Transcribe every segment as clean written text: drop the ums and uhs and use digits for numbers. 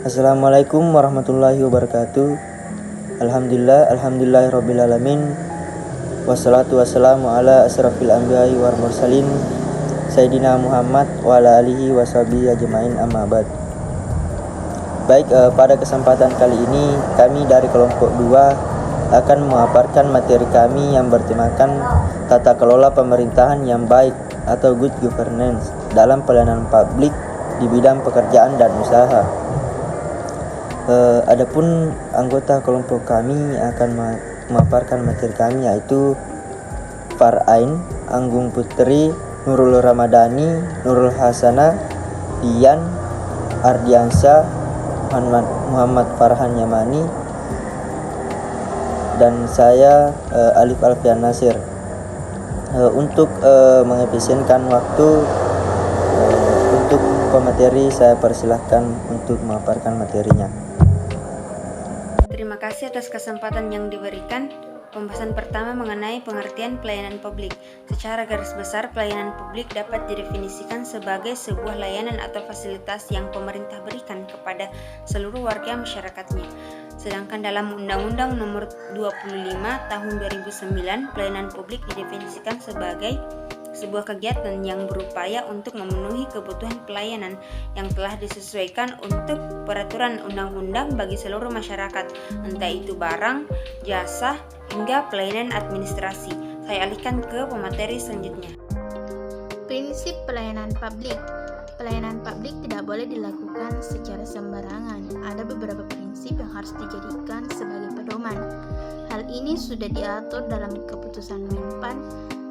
Assalamualaikum warahmatullahi wabarakatuh. Alhamdulillahirrabbilalamin. Wassalatu wassalamu ala asrafil anbiya'i wal mursalin Sayyidina Muhammad wa ala alihi washabihi ajmain, amma ba'd. Baik, pada kesempatan kali ini kami dari kelompok 2 akan memaparkan materi kami yang bertemakan tata kelola pemerintahan yang baik atau good governance dalam pelayanan publik di bidang pekerjaan dan usaha. Adapun anggota kelompok kami akan memaparkan materi kami yaitu Farain, Anggung Putri, Nurul Ramadhani, Nurul Hasana, Dian Ardiansyah, Muhammad Farhan Yamani, dan saya Alif Alfian Nasir. Untuk mengefisienkan waktu untuk pemateri, saya persilahkan untuk memaparkan materinya. Terima kasih atas kesempatan yang diberikan. Pembahasan pertama mengenai pengertian pelayanan publik. Secara garis besar, pelayanan publik dapat didefinisikan sebagai sebuah layanan atau fasilitas yang pemerintah berikan kepada seluruh warga masyarakatnya. Sedangkan dalam Undang-Undang Nomor 25 Tahun 2009, pelayanan publik didefinisikan sebagai sebuah kegiatan yang berupaya untuk memenuhi kebutuhan pelayanan yang telah disesuaikan untuk peraturan undang-undang bagi seluruh masyarakat, entah itu barang, jasa, hingga pelayanan administrasi. Saya alihkan ke pemateri selanjutnya. Prinsip pelayanan publik. Pelayanan publik tidak boleh dilakukan secara sembarangan. Ada beberapa prinsip yang harus dijadikan sebagai pedoman. Hal ini sudah diatur dalam keputusan Menpan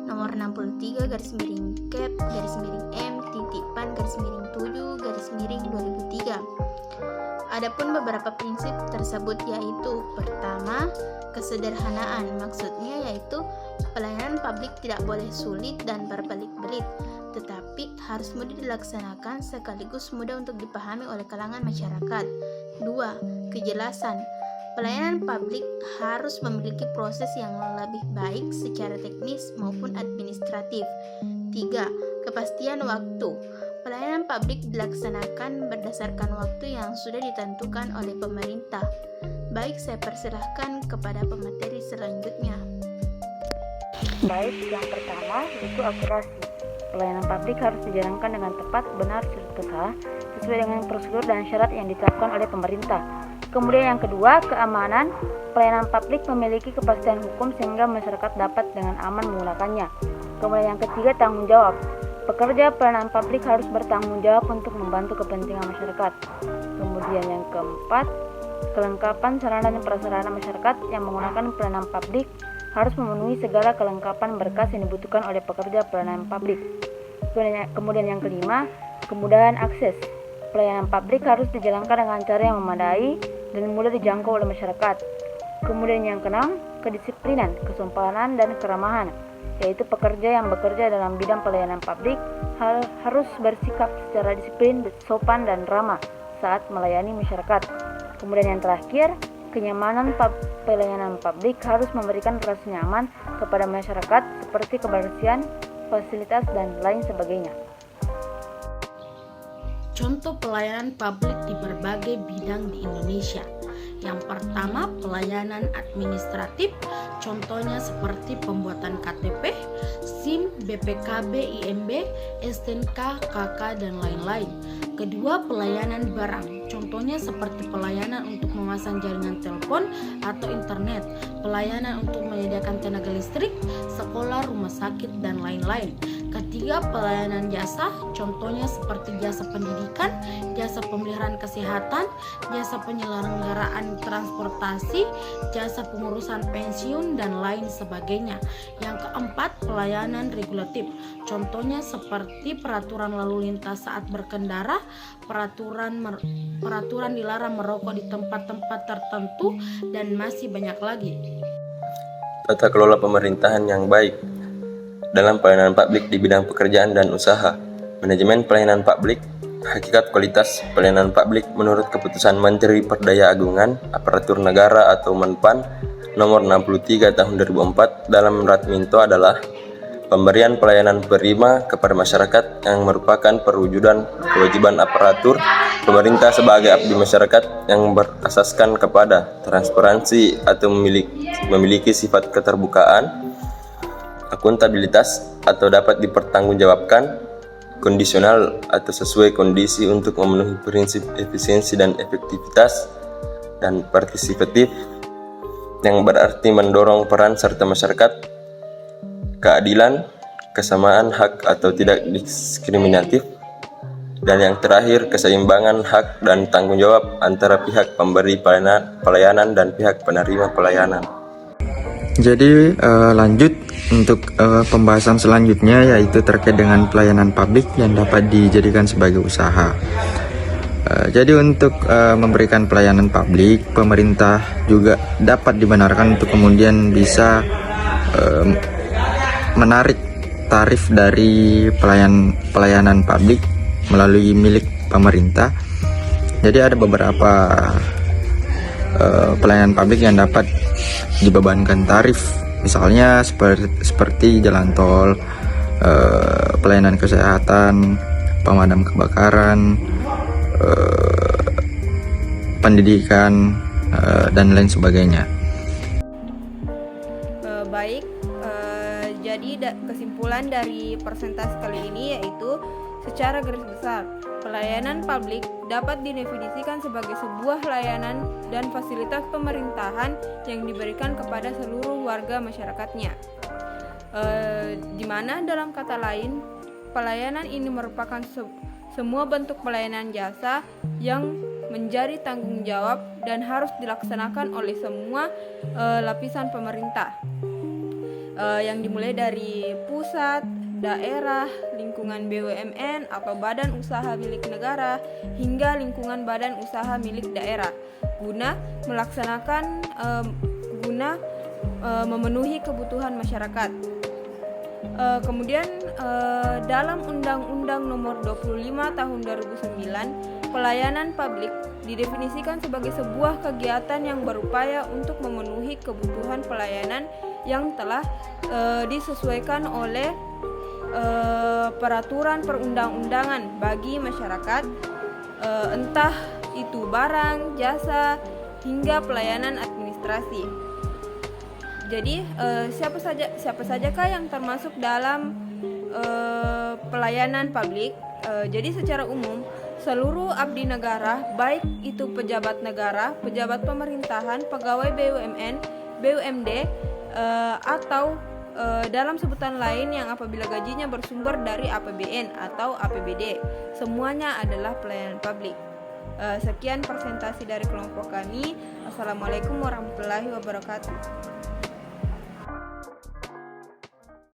nomor 63/M-M-7/2003. Adapun beberapa prinsip tersebut yaitu: pertama, kesederhanaan. Maksudnya yaitu pelayanan publik tidak boleh sulit dan berbelit-belit, tetapi harus mudah dilaksanakan sekaligus mudah untuk dipahami oleh kalangan masyarakat. 2. Kejelasan. Pelayanan publik harus memiliki proses yang lebih baik secara teknis maupun administratif. 3. Kepastian waktu. Pelayanan publik dilaksanakan berdasarkan waktu yang sudah ditentukan oleh pemerintah. Baik, saya persilahkan kepada pemateri selanjutnya. Baik, yang pertama yaitu akurasi. Pelayanan publik harus dijalankan dengan tepat, benar, serta sesuai dengan prosedur dan syarat yang ditetapkan oleh pemerintah. Kemudian yang kedua, keamanan. Pelayanan publik memiliki kepastian hukum sehingga masyarakat dapat dengan aman menggunakannya. Kemudian yang ketiga, tanggung jawab. Pekerja pelayanan publik harus bertanggung jawab untuk membantu kepentingan masyarakat. Kemudian yang keempat, kelengkapan sarana dan prasarana masyarakat yang menggunakan pelayanan publik harus memenuhi segala kelengkapan berkas yang dibutuhkan oleh pekerja pelayanan publik. Kemudian yang kelima, kemudahan akses. Pelayanan publik harus dijalankan dengan cara yang memadai dan mudah dijangkau oleh masyarakat. Kemudian yang keenam, kedisiplinan, kesopanan, dan keramahan, yaitu pekerja yang bekerja dalam bidang pelayanan publik harus bersikap secara disiplin, sopan, dan ramah saat melayani masyarakat. Kemudian yang terakhir, kenyamanan pelayanan publik harus memberikan rasa nyaman kepada masyarakat seperti kebersihan, fasilitas, dan lain sebagainya. Contoh pelayanan publik di berbagai bidang di Indonesia. Yang pertama, pelayanan administratif, contohnya seperti pembuatan KTP, SIM, BPKB, IMB, STNK, KK, dan lain-lain. Kedua, pelayanan barang, contohnya seperti pelayanan untuk memasang jaringan telepon atau internet, pelayanan untuk menyediakan tenaga listrik, sekolah, rumah sakit, dan lain-lain. Ketiga, pelayanan jasa, contohnya seperti jasa pendidikan, jasa pemeliharaan kesehatan, jasa penyelenggaraan transportasi, jasa pengurusan pensiun, dan lain sebagainya. Yang keempat, pelayanan regulatif, contohnya seperti peraturan lalu lintas saat berkendara, peraturan dilarang merokok di tempat-tempat tertentu, dan masih banyak lagi. Tata kelola pemerintahan yang baik dalam pelayanan publik di bidang pekerjaan dan usaha. Manajemen pelayanan publik. Hakikat kualitas pelayanan publik menurut Keputusan Menteri Perdaya Agungan Aparatur Negara atau Menpan nomor 63 tahun 2004 dalam Ratminto adalah pemberian pelayanan prima kepada masyarakat yang merupakan perwujudan kewajiban aparatur pemerintah sebagai abdi masyarakat yang berasaskan kepada transparansi atau memiliki sifat keterbukaan, akuntabilitas atau dapat dipertanggungjawabkan, kondisional atau sesuai kondisi untuk memenuhi prinsip efisiensi dan efektivitas, dan partisipatif yang berarti mendorong peran serta masyarakat, keadilan, kesamaan hak atau tidak diskriminatif, dan yang terakhir keseimbangan hak dan tanggung jawab antara pihak pemberi pelayanan dan pihak penerima pelayanan. Jadi lanjut untuk pembahasan selanjutnya, yaitu terkait dengan pelayanan publik yang dapat dijadikan sebagai usaha. Jadi untuk memberikan pelayanan publik, pemerintah juga dapat dibenarkan untuk kemudian bisa menarik tarif dari pelayanan publik melalui milik pemerintah. Jadi ada beberapa pelayanan publik yang dapat dibebankan tarif, misalnya seperti jalan tol, pelayanan kesehatan, pemadam kebakaran, pendidikan, dan lain sebagainya. Jadi kesimpulan dari presentasi kali ini yaitu secara garis besar, pelayanan publik dapat didefinisikan sebagai sebuah layanan dan fasilitas pemerintahan yang diberikan kepada seluruh warga masyarakatnya. Di mana dalam kata lain, pelayanan ini merupakan semua bentuk pelayanan jasa yang menjadi tanggung jawab dan harus dilaksanakan oleh semua lapisan pemerintah, yang dimulai dari pusat, daerah, lingkungan BUMN atau badan usaha milik negara, hingga lingkungan badan usaha milik daerah, guna memenuhi kebutuhan masyarakat. Kemudian dalam Undang-Undang Nomor 25 Tahun 2009, pelayanan publik didefinisikan sebagai sebuah kegiatan yang berupaya untuk memenuhi kebutuhan pelayanan yang telah disesuaikan oleh peraturan perundang-undangan bagi masyarakat, entah itu barang, jasa, hingga pelayanan administrasi. Jadi siapa sajakah yang termasuk dalam pelayanan publik? Jadi secara umum seluruh abdi negara, baik itu pejabat negara, pejabat pemerintahan, pegawai BUMN, BUMD, atau dalam sebutan lain yang apabila gajinya bersumber dari APBN atau APBD, semuanya adalah pelayanan publik. Sekian presentasi dari kelompok kami. Assalamualaikum warahmatullahi wabarakatuh.